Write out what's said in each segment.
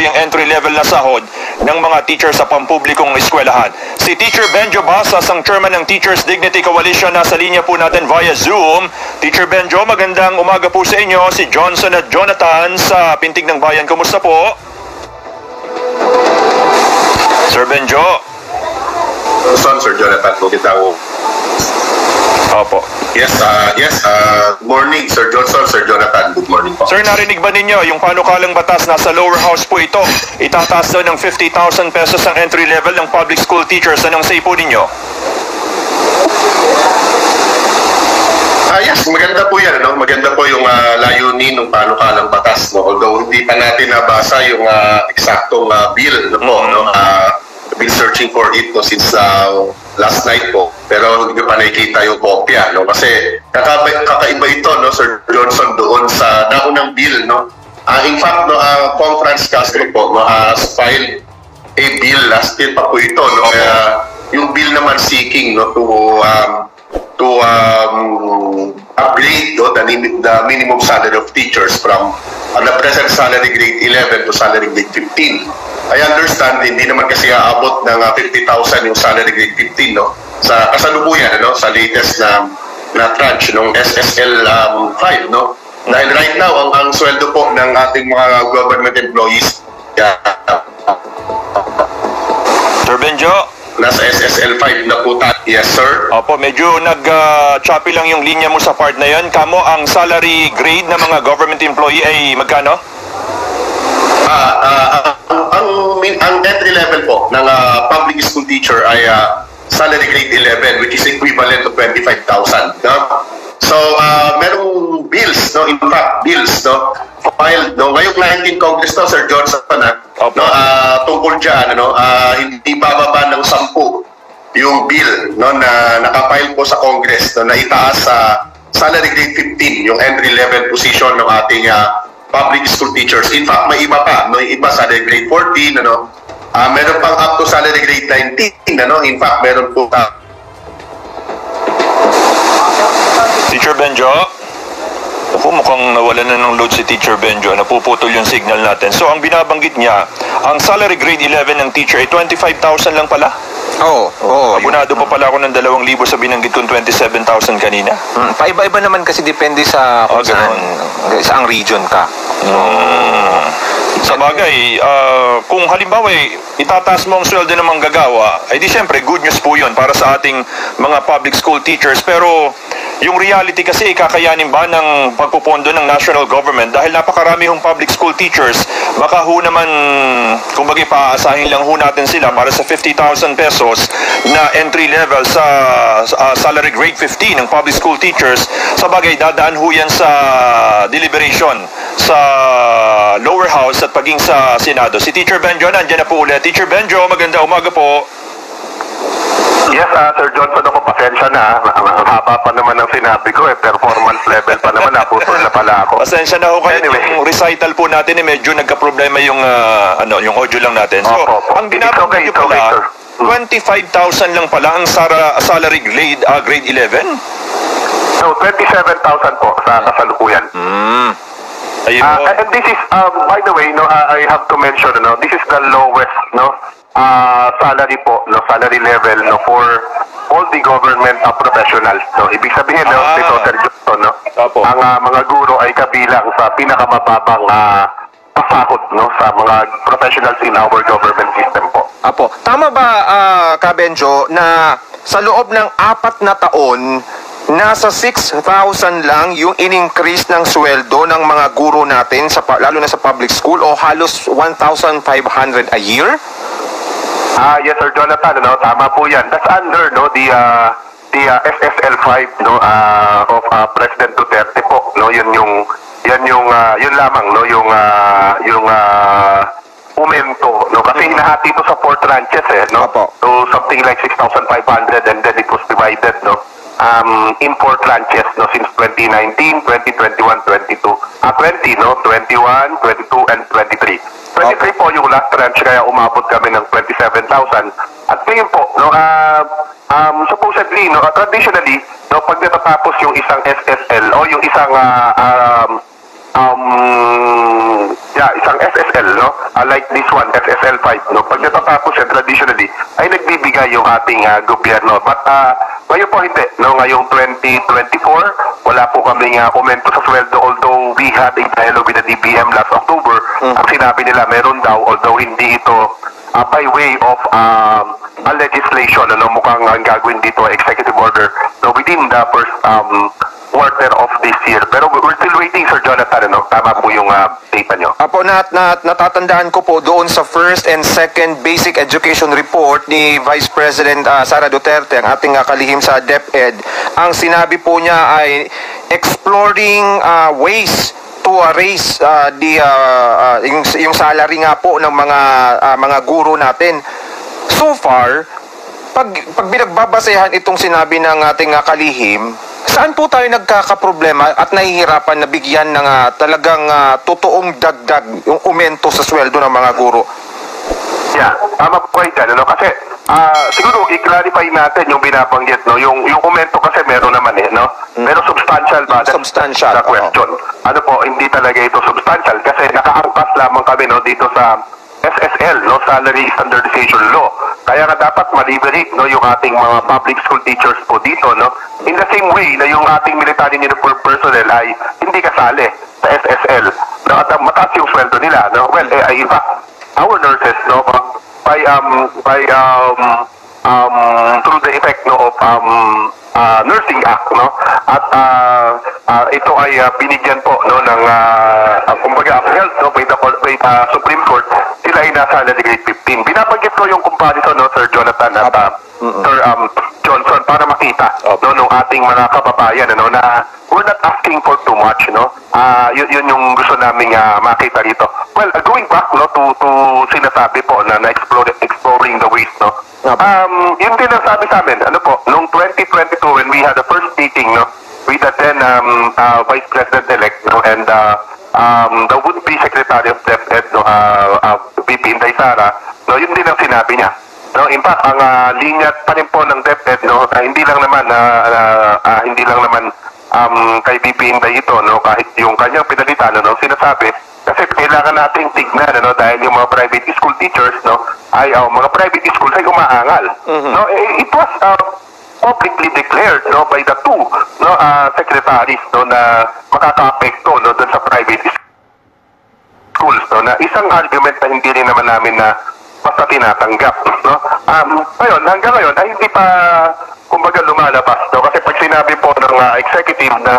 yung entry-level na sahod ng mga teacher sa pampublikong eskwelahan. Si Teacher Benjo Basas, ang chairman ng Teachers Dignity Coalition, nasa linya po natin via Zoom. Teacher Benjo, magandang umaga po sa inyo. Si Johnson at Jonathan sa Pintig ng Bayan. Kumusta po? Sir Benjo. Sir Jonathan, kita ko. Opo. Yes, morning, Sir Johnson, Sir Jonathan. Good morning po. Sir, narinig ba ninyo yung panukalang batas? Nasa lower house po ito. Itataas daw ng 50,000 pesos ang entry level ng public school teachers. Anong say po ninyo? Yes, maganda po yan. No? Maganda po yung layunin ng panukalang batas. No? Although hindi pa natin nabasa yung eksaktong bill. No po, no? Been searching for it no, since last night po. Pero hindi ko pa nakikita yung kopya. No? Kasi kakaiba ito, no, Sir Johnson, doon sa naunang bill. No? In fact, no, Conference Castro po no, has filed a bill last year pa po ito. No? Kaya yung bill naman seeking no, to upgrade no, the minimum salary of teachers from the present salary grade 11 to salary grade 15. I understand, hindi naman kasi aabot ng 50,000 yung salary grade 15 no? Sa kasalukuyan, no? Sa latest na tranche ng SSL 5. No? Dahil right now, ang sweldo po ng ating mga government employees Sir Benjo? Nasa SSL 5 na po tayo. Yes, sir. Opo, medyo nag-choppy lang yung linya mo sa part na yan. Kamo, ang salary grade ng mga government employee ay magkano? Ang entry level po ng public school teacher ay salary grade 11, which is equivalent to 25,000. No? So, merong bills, no? In fact, bills, no? Filed, no? Ngayong 19 Congress to, Sir Johnson, no? Tungkol dyan, ano? Hindi bababa ng 10 yung bill, no? Na nakapile po sa Congress, no? Na itaas sa salary grade 15, yung entry level position ng ating public school teachers. In fact, may iba pa, no? Yung iba salary grade 14, ano? Meron pang up to salary grade 19, ano? In fact, meron po Teacher Benjo? Ako, mukhang nawalan na ng load si Teacher Benjo. Napuputol yung signal natin. So, ang binabanggit niya, ang salary grade 11 ng teacher ay 25,000 lang pala? Oo. Abunado pa pala ako ng 2,000 sa binanggit kong 27,000 kanina. Paiba-iba naman kasi depende sa kung saang region ka. Sa bagay, kung halimbawa itataas mo ang sweldo ng manggagawa, ay di syempre good news po yun para sa ating mga public school teachers. Pero yung reality kasi, kakayanin ba ng pagpupondo ng national government? Dahil napakarami hong public school teachers, baka ho naman, kumbaga paasahin lang ho natin sila para sa 50,000 pesos na entry level sa salary grade 15 ng public school teachers. Sa bagay, dadaan ho yan sa deliberation sa lower house at paging sa Senado. Si Teacher Benjo, nandiyan na po ulit. Teacher Benjo, maganda umaga po. Yes, Sir Johnson, ako pasensya na. Ang haba pa naman ng sinabi ko, performance level pa naman, naputol na pala ako. Pasensya na ho kayo. Anyway, yung recital po natin, medyo nagka-problema yung, yung audio lang natin. So, ang binabanggit niyo pala, 25,000 lang pala ang salary grade 11? So, 27,000 po sa kasalukuyan. Ayun. And this is, by the way, no, I have to mention, no, this is the lowest, no, salary po, no, salary level, no, for all the government professionals, no. Ibig sabihin, no, dito, Sir Johnson, no, ang mga guro ay kabilang sa pinakamababang pasahod, no, sa mga professionals in our government system po. Apo. Tama ba, Kabenjo, na sa loob ng 4 na taon, nasa 6,000 lang yung in-increase ng sweldo ng mga guro natin, lalo na sa public school, o halos 1,500 a year? Yes, Sir Jonathan, no, tama po yan. That's under, no, the SSL 5, no, of President Duterte po, no, yun lamang, no, yung aumento, no, kasi hinahati ito sa 4 tranches, no, so something like 6,500, and then it was divided, no, in 4 tranches, no, since 2019, 2021, 22, 20, no, 21, 22, and 23. 23 po yung last tranche, kaya umabot kami ng 27,000. At ngayon po, no, supposedly, no, traditionally, no, pag natatapos yung isang SSL o yung isang isang SSL, no? Like this one, SSL 5, no? Pag natatapos yan, traditionally, ay nagbibigay yung ating gobyerno. But ngayon po hindi, no? Ngayong 2024, wala po kaming komento sa sweldo, although we had a dialogue with the DBM last October. Ang sinabi nila, meron daw, although hindi ito by way of a legislation, ano, mukhang ang gagawin dito, executive order, no, within the first quarter of this year. Pero we're still waiting, Sir Jonathan, ano? Tama po yung data nyo. Apo, natatandaan ko po doon sa first and second basic education report ni Vice President Sara Duterte, ang ating kalihim sa DepEd, ang sinabi po niya ay exploring ways to raise yung salary nga po ng mga guro natin. So far, pag binagbabasehan itong sinabi ng ating kalihim, saan po tayo nagkakaproblema at nahihirapan na bigyan ng talagang totoong dagdag yung aumento sa sweldo ng mga guro? Yeah, tama po kayo dyan, ano? Kasi siguro i-clarify natin yung binabanggit, no? Yung aumento kasi meron naman no? Pero substantial ba? Substantial, That's the question. Ano po, hindi talaga ito substantial kasi nakaangkas lamang kami, no, dito sa SSL, no, Salary Standardization Law. Kaya nga dapat ma-liberate, no, yung ating mga public school teachers po dito, no. In the same way na yung ating military uniform personnel ay hindi kasali sa SSL, no, at mataas yung sweldo nila, no. Well, in fact, our nurses, no, through the effect, no, of Nursing Act, no, at ito ay binigyan po, no, ng kumbaga upheld, no, by the Supreme Court. Sila ay nasa grade 15. Binabanggit ko yung comparison, no, Sir Jonathan at Sir Johnson, para makita, no, nung ating mga kababayan, ano, na we're not asking for too much, no. Yun yung gusto naming makita rito. Well, going back, no, to sinasabi po na exploring the ways, no. Yun din ang sabi sa amin, ano po, noong 2022 when we had the first meeting, no, with the then Vice President-elect, no, and the would-be Secretary of DepEd, no, VP Inday Sara, no, yun din ang sinabi niya. No, in fact, ang linya pa rin po ng DepEd, no, hindi lang naman kay VP Inday ito, no, kahit yung kanyang pinalitan, no, sinasabi, kasi kailangan nating tignan, no, dahil yung mga private school teachers, no, ay mga private schools ay umaangal. No, it was publicly declared, no, by the two, no, secretaries, no, na makaka-apekto, no, dun sa private schools, no, na isang argument na hindi rin naman namin na basta tinatanggap, no. Ngayon, hanggang ngayon ay hindi pa kumbaga lumalabas, no, kasi pag sinabi po ng executive na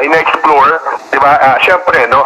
ina-explore, di ba, syempre, no,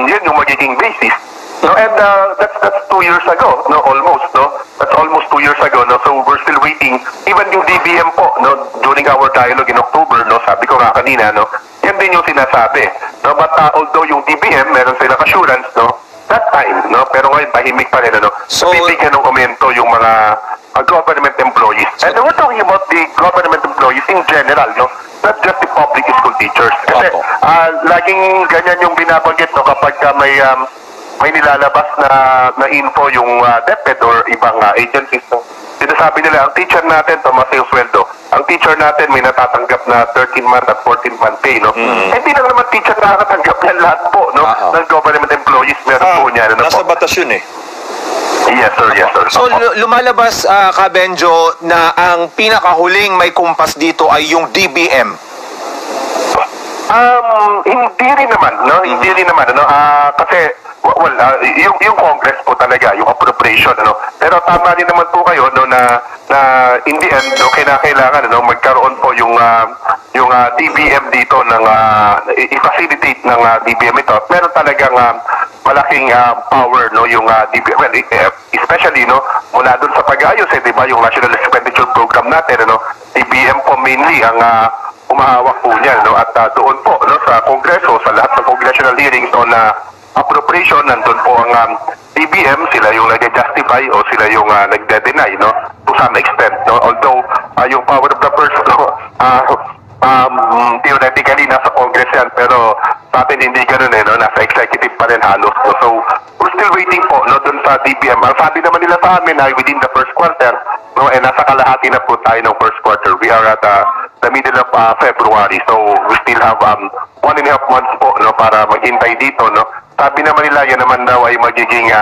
yun yung magiging basis, no, and that's 2 years ago, no, almost, no, that's almost 2 years ago, no, so we're still waiting. Even yung DBM po, no, during our dialogue in October, no, sabi ko nga kanina, no, yan din yung sinasabi, no, but although yung DBM meron silang assurance, no, that time, no, pero ngayon tahimik pa rin, no, so bibigyan ng aumento yung mga government employees. And we're talking about the government employees in general, no, not just the public school teachers. Kasi laging ganyan yung binabanggit, no, kapag may nilalabas na info yung DepEd or ibang agencies, no, sinasabi nila, ang teacher natin, tumaas yung sweldo. Ang teacher natin may natatanggap na 13-month at 14-month pay, no? Hindi lang naman teacher nakakatanggap yan lahat po, no, ng government employees, meron po niya. Ano, nasa batas yun eh. Yes, sir, yes, sir. So, lumalabas, Kabenjo, na ang pinakahuling may kumpas dito ay yung DBM. Hindi rin naman, no? Hindi rin naman, ano? Kasi, well, yung Congress po talaga, yung appropriation, ano? Pero tama rin naman po kayo, no, na in the end, no, kailangan, no, magkaroon po yung DBM dito ng i-facilitate ng DBM ito. Pero talagang malaking power, no, yung DBM, well, especially, no, mula dun sa pag-ayos, di ba, yung National Expenditure Program natin, no, DBM po mainly ang umahawak po niya, no, at doon po, no, sa Kongreso, sa lahat ng congressional hearings on appropriation, nandun po ang DBM, sila yung nag-justify o sila yung nagde-deny, no, to some extent, no, although yung power of the purse, no, theoretically nasa Congress yan, pero sa atin hindi ganun, no, nasa executive pa rin halos, no, so we're still waiting po, no, dun sa DBM. Ang sabi naman nila sa amin ay within the first quarter, no, nasa kalahati na po tayo ng first quarter. We are at the middle of February. So we still have 1.5 months po, no, para maghintay dito, no. Sabi naman nila yan naman daw ay magiging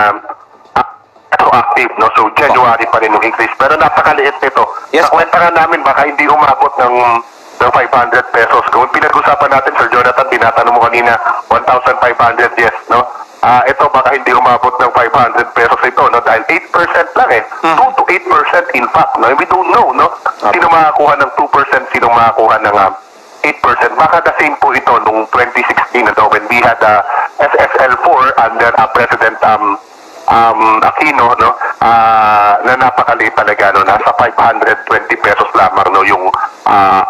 retroactive, no. So January pa rin yung increase. Pero napakaliit nito. Yes, Sa kwenta nga namin baka hindi umabot ng 500 pesos. Kung pinag-usapan natin, Sir Jonathan, tinatanong mo kanina 1,500, yes, no. Ito baka hindi umabot ng 500 pesos ito, no, dahil 8% lang 2 to 8% in fact, no. We don't know, no, sino makakuha ng 2%, sino makakuha ng 8%. Baka the same po ito nung 2016 na when we had SSL4 under President Aquino, no, na napakaliit talaga, no, nasa 520 pesos lamang, no, yung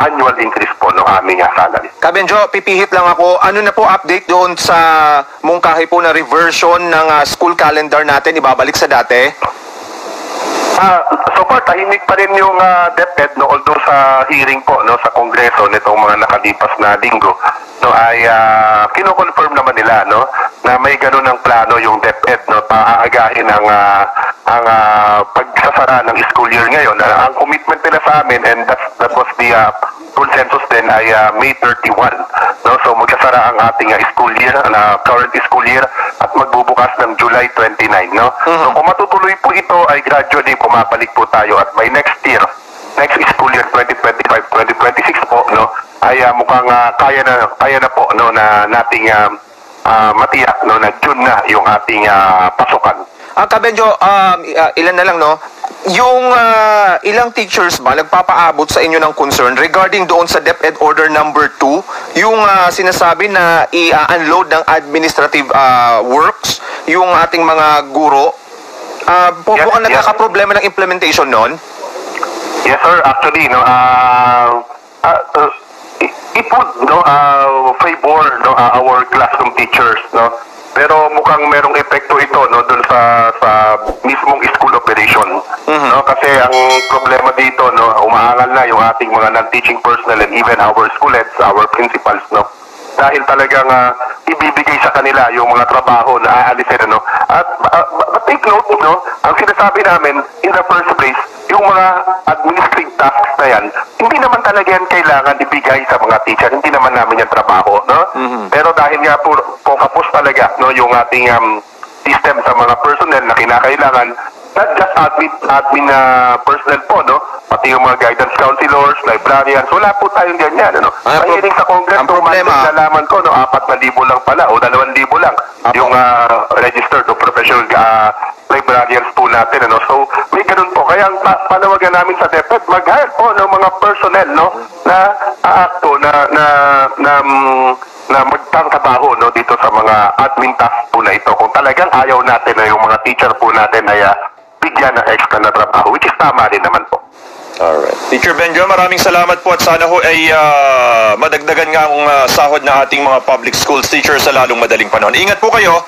annual increase po ng aming salary. Kabenjo, pipihit lang ako. Ano na po update doon sa mungkahi po na reversion ng school calendar natin? Ibabalik sa dati? So far, tahimik pa rin yung DepEd, no, although sa hearing po, no, sa Kongreso nitong mga nakalipas na linggo, no, ay kino-confirm naman nila, no, na may ganun ang plano yung DepEd, no, paaagahin ang pagsasara ng school year ngayon. Ang commitment nila sa amin, and that was the consensus din, ay May 31, no, so magsasara ang ating school year, current school year, at magbubukas ng July 29, no. So kung matutuloy po ito, ay gradually pumapalik po tayo at by next year, next school year 2025-2026 po, no, ay mukhang kaya na po, no, na nating matiyak, no, na June na yung ating pasukan. Kabenjo, ilan na lang, no? Yung ilang teachers ba nagpapaabot sa inyo ng concern regarding doon sa DepEd Order number 2, yung sinasabi na i-unload ng administrative works yung ating mga guro? Mukhang nagkakaproblema ng implementation nun? Yes, sir. Actually, no, it would, no, favor, no, our classroom teachers, no. Pero mukhang merong epekto ito, no, dun sa mismong school operation, no, kasi ang problema dito, no, umaangal na yung ating mga non-teaching personnel and even our school heads, our principals, no, dahil talagang ibibigay sa kanila yung mga trabaho na aalisin, no. At but take note, no, ang sinasabi namin in the first place, yung mga administrative tasks na yan, hindi naman talaga yan kailangan ibigay sa mga teacher, hindi naman namin yan trabaho, no. Pero dahil nga po kapos talaga, no, yung ating system sa mga personnel na kinakailangan, not just admin personnel po, no, pati yung mga guidance counselors, librarians, wala po tayong ganyan, ano. Mahiling sa Congress, ang problema, nalaman ko, no, 4,000 lang pala, o 2,000 lang, yung registered o professional librarians po natin, ano. So, may ganun po. Kaya ang panawagan namin sa DepEd, mag-hire po ng mga personnel, no, na aakto, na magtatrabaho, no, dito sa mga admin tasks po na ito. Kung talagang ayaw natin na yung mga teacher po natin ay bigyan ng extra na trabaho, which is tama rin naman po. Alright. Teacher Benjo, maraming salamat po at sana ho ay madagdagan nga ang sahod na ating mga public schools teachers sa lalong madaling panahon. Ingat po kayo.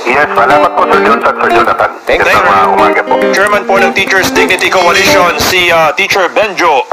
Yes, salamat po Sir Jonathan. Thank you. Umaga po. Chairman po ng Teachers Dignity Coalition, si Teacher Benjo